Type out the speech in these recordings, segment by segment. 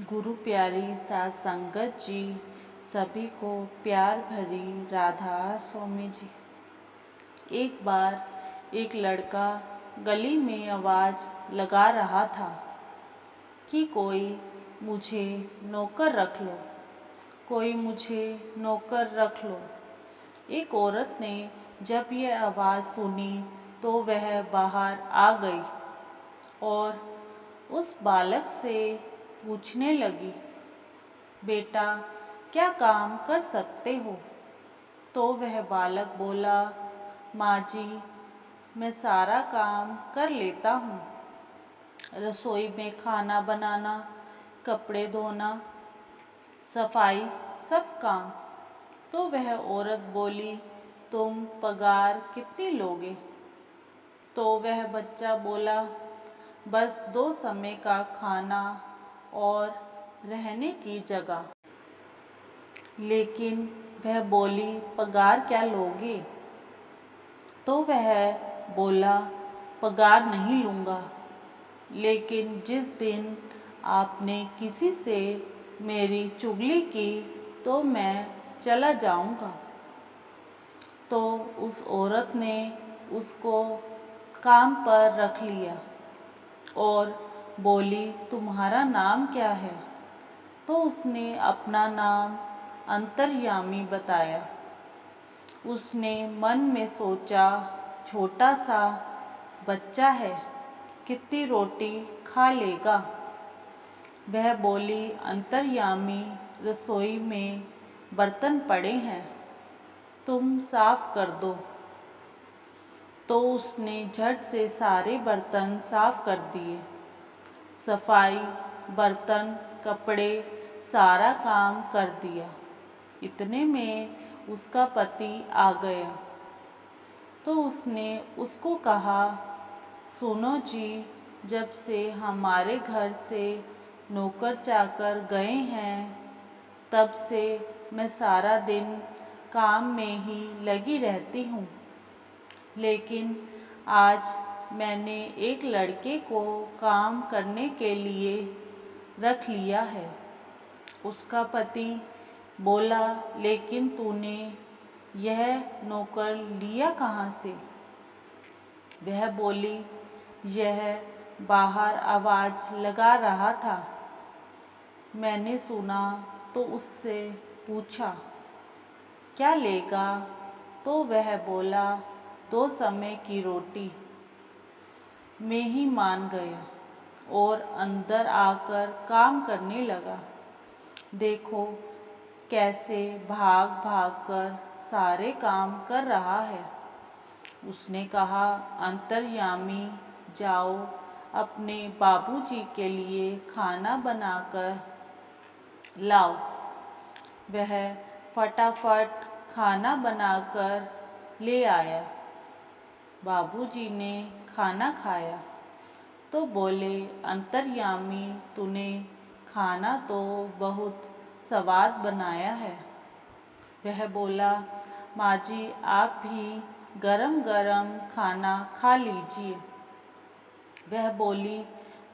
गुरु प्यारी साथ संगत जी, सभी को प्यार भरी राधा स्वामी जी। एक बार एक लड़का गली में आवाज़ लगा रहा था कि कोई मुझे नौकर रख लो, कोई मुझे नौकर रख लो। एक औरत ने जब यह आवाज़ सुनी तो वह बाहर आ गई और उस बालक से पूछने लगी, बेटा क्या काम कर सकते हो? तो वह बालक बोला, माँ जी मैं सारा काम कर लेता हूँ, रसोई में खाना बनाना, कपड़े धोना, सफाई, सब काम। तो वह औरत बोली, तुम पगार कितनी लोगे? तो वह बच्चा बोला, बस 2 समय का खाना और रहने की जगह। लेकिन वह बोली, पगार क्या लोगे? तो वह बोला, पगार नहीं लूँगा, लेकिन जिस दिन आपने किसी से मेरी चुगली की तो मैं चला जाऊँगा। तो उस औरत ने उसको काम पर रख लिया और बोली, तुम्हारा नाम क्या है? तो उसने अपना नाम अंतर्यामी बताया। उसने मन में सोचा, छोटा सा बच्चा है, कितनी रोटी खा लेगा? वह बोली, अंतर्यामी रसोई में बर्तन पड़े हैं, तुम साफ कर दो। तो उसने झट से सारे बर्तन साफ कर दिए। सफाई, बर्तन, कपड़े, सारा काम कर दिया। इतने में उसका पति आ गया। तो उसने उसको कहा, सुनो जी, जब से हमारे घर से नौकर चाकर गए हैं तब से मैं सारा दिन काम में ही लगी रहती हूँ, लेकिन आज मैंने एक लड़के को काम करने के लिए रख लिया है। उसका पति बोला, लेकिन तूने यह नौकर लिया कहाँ से? वह बोली, यह बाहर आवाज़ लगा रहा था, मैंने सुना तो उससे पूछा, क्या लेगा? तो वह बोला, 2 समय की रोटी। मैं ही मान गया और अंदर आकर काम करने लगा। देखो कैसे भाग भाग कर सारे काम कर रहा है। उसने कहा, अंतर्यामी जाओ अपने बाबूजी के लिए खाना बनाकर लाओ। वह फटाफट खाना बनाकर ले आया। बाबूजी ने खाना खाया तो बोले, अंतर्यामी तूने खाना तो बहुत स्वाद बनाया है। वह बोला, माँ जी आप भी गरम गरम खाना खा लीजिए। वह बोली,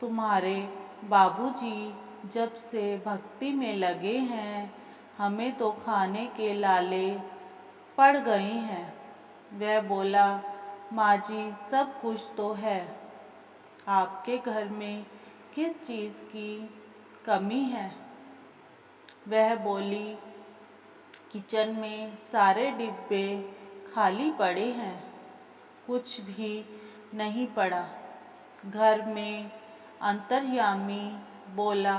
तुम्हारे बाबूजी जब से भक्ति में लगे हैं, हमें तो खाने के लाले पड़ गए हैं। वह बोला, माँ जी सब कुछ तो है, आपके घर में किस चीज़ की कमी है? वह बोली, किचन में सारे डिब्बे खाली पड़े हैं, कुछ भी नहीं पड़ा। घर में अंतर्यामी बोला,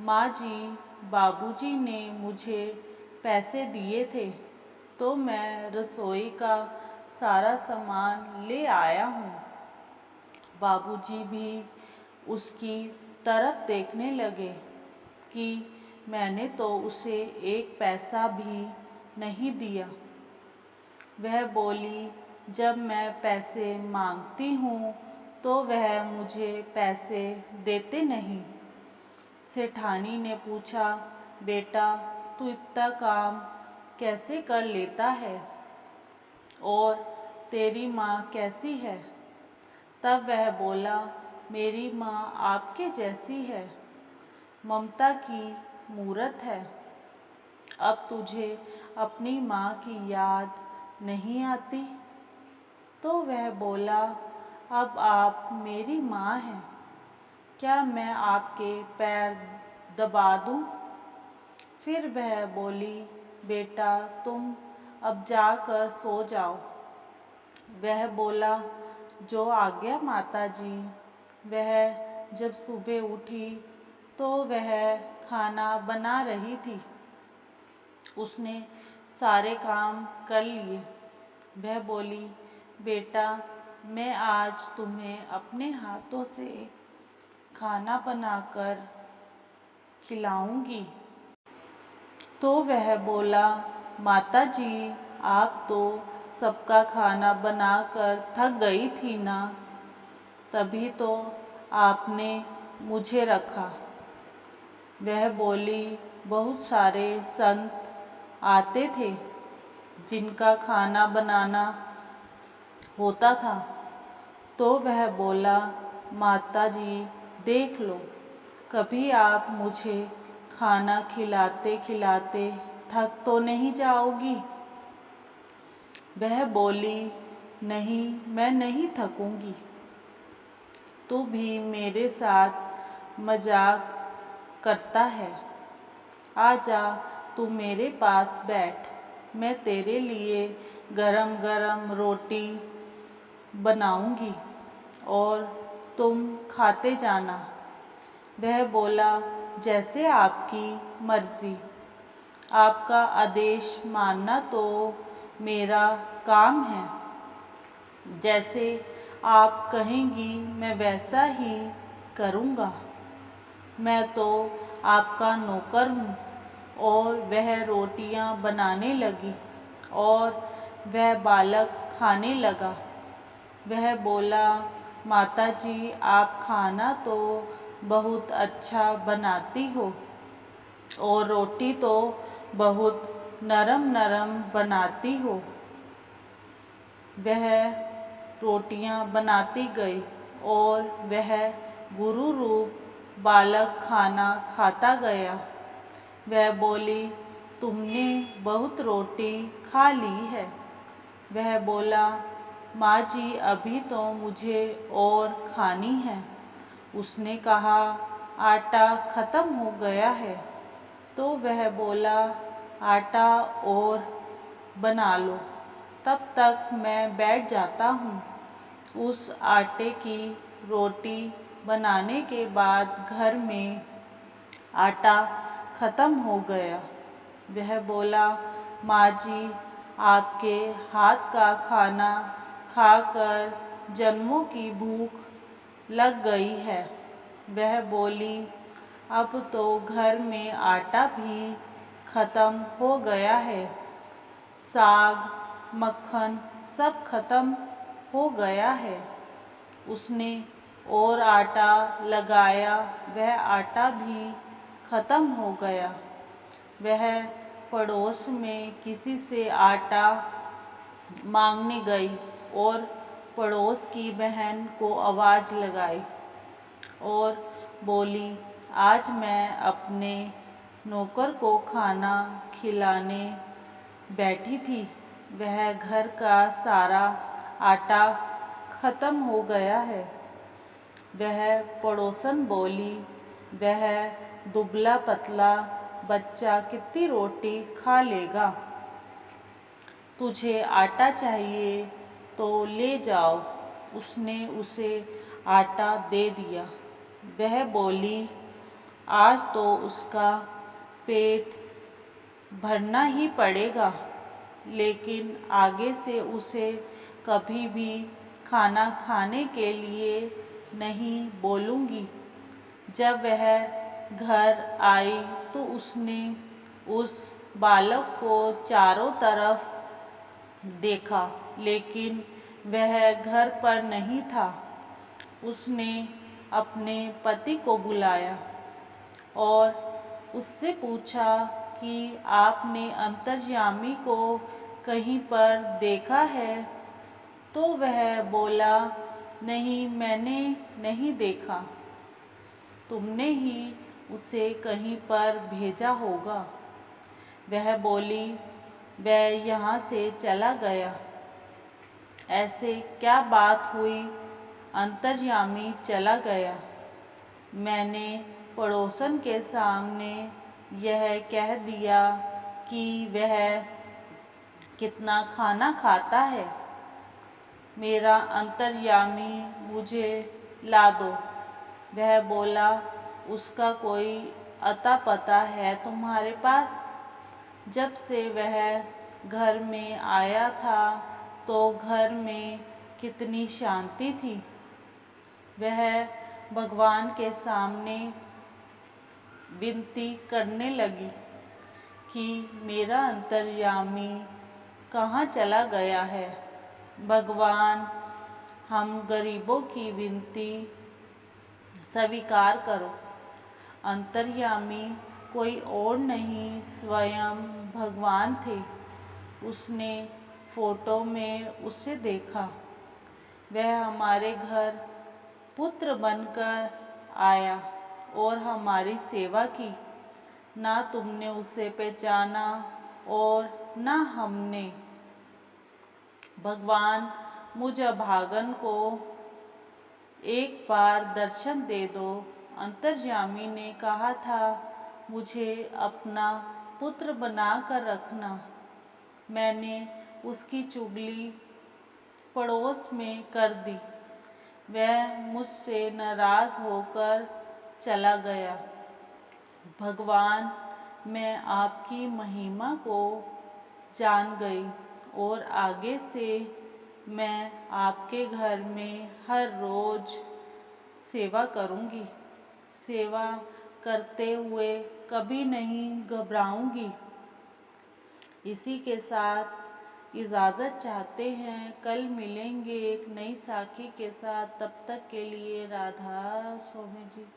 माँ जी बाबूजी ने मुझे पैसे दिए थे तो मैं रसोई का सारा सामान ले आया हूँ। बाबूजी भी उसकी तरफ देखने लगे कि मैंने तो उसे 1 पैसा भी नहीं दिया। वह बोली, जब मैं पैसे मांगती हूँ तो वह मुझे पैसे देते नहीं। सेठानी ने पूछा, बेटा तू इतना काम कैसे कर लेता है और तेरी माँ कैसी है? तब वह बोला, मेरी माँ आपके जैसी है, ममता की मूरत है। अब तुझे अपनी माँ की याद नहीं आती? तो वह बोला, अब आप मेरी माँ हैं, क्या मैं आपके पैर दबा दूँ? फिर वह बोली, बेटा तुम अब जाकर सो जाओ। वह बोला, जो आज्ञा माता जी। वह जब सुबह उठी तो वह खाना बना रही थी। उसने सारे काम कर लिए। वह बोली, बेटा मैं आज तुम्हें अपने हाथों से खाना बनाकर खिलाऊंगी। तो वह बोला, माता जी आप तो सबका खाना बनाकर थक गई थी ना, तभी तो आपने मुझे रखा। वह बोली, बहुत सारे संत आते थे जिनका खाना बनाना होता था। तो वह बोला, माता जी देख लो, कभी आप मुझे खाना खिलाते खिलाते थक तो नहीं जाओगी? वह बोली, नहीं मैं नहीं थकूंगी। तू भी मेरे साथ मजाक करता है। आजा तू मेरे पास बैठ, मैं तेरे लिए गरम गरम रोटी बनाऊंगी और तुम खाते जाना। वह बोला, जैसे आपकी मर्जी, आपका आदेश मानना तो मेरा काम है। जैसे आप कहेंगी मैं वैसा ही करूँगा। मैं तो आपका नौकर हूँ। और वह रोटियां बनाने लगी और वह बालक खाने लगा। वह बोला, माता जी आप खाना तो बहुत अच्छा बनाती हो और रोटी तो बहुत नरम नरम बनाती हो। वह रोटियां बनाती गई और वह गुरु रूप बालक खाना खाता गया। वह बोली, तुमने बहुत रोटी खा ली है। वह बोला, माँ जी अभी तो मुझे और खानी है। उसने कहा, आटा खत्म हो गया है। तो वह बोला, आटा और बना लो, तब तक मैं बैठ जाता हूँ। उस आटे की रोटी बनाने के बाद घर में आटा खत्म हो गया। वह बोला, माँ जी आपके हाथ का खाना खाकर जन्मों की भूख लग गई है। वह बोली, अब तो घर में आटा भी खत्म हो गया है, साग मक्खन सब खत्म हो गया है। उसने और आटा लगाया, वह आटा भी खत्म हो गया। वह पड़ोस में किसी से आटा मांगने गई और पड़ोस की बहन को आवाज़ लगाई और बोली, आज मैं अपने नौकर को खाना खिलाने बैठी थी, वह घर का सारा आटा खत्म हो गया है। वह पड़ोसन बोली, वह दुबला पतला बच्चा कितनी रोटी खा लेगा? तुझे आटा चाहिए तो ले जाओ। उसने उसे आटा दे दिया। वह बोली, आज तो उसका पेट भरना ही पड़ेगा, लेकिन आगे से उसे कभी भी खाना खाने के लिए नहीं बोलूँगी। जब वह घर आई तो उसने उस बालक को चारों तरफ देखा, लेकिन वह घर पर नहीं था। उसने अपने पति को बुलाया और उससे पूछा कि आपने अंतर्यामी को कहीं पर देखा है? तो वह बोला, नहीं मैंने नहीं देखा। तुमने ही उसे कहीं पर भेजा होगा। वह बोली, वह यहाँ से चला गया। ऐसे क्या बात हुई? अंतर्यामी चला गया। मैंने पड़ोसन के सामने यह कह दिया कि वह कितना खाना खाता है। मेरा अंतर्यामी मुझे ला दो। वह बोला, उसका कोई अता पता है तुम्हारे पास? जब से वह घर में आया था तो घर में कितनी शांति थी। वह भगवान के सामने विनती करने लगी कि मेरा अंतर्यामी कहाँ चला गया है। भगवान, हम गरीबों की विनती स्वीकार करो। अंतर्यामी कोई और नहीं, स्वयं भगवान थे। उसने फोटो में उसे देखा। वह हमारे घर पुत्र बनकर आया और हमारी सेवा की। ना तुमने उसे पहचाना और ना हमने। भगवान, मुझ अभागन को एक बार दर्शन दे दो। अंतर्यामी ने कहा था, मुझे अपना पुत्र बना कर रखना। मैंने उसकी चुगली पड़ोस में कर दी। वह मुझसे नाराज होकर चला गया। भगवान, मैं आपकी महिमा को जान गई और आगे से मैं आपके घर में हर रोज सेवा करूँगी। सेवा करते हुए कभी नहीं घबराऊँगी। इसी के साथ इजाज़त चाहते हैं। कल मिलेंगे एक नई साखी के साथ। तब तक के लिए राधा स्वामी जी।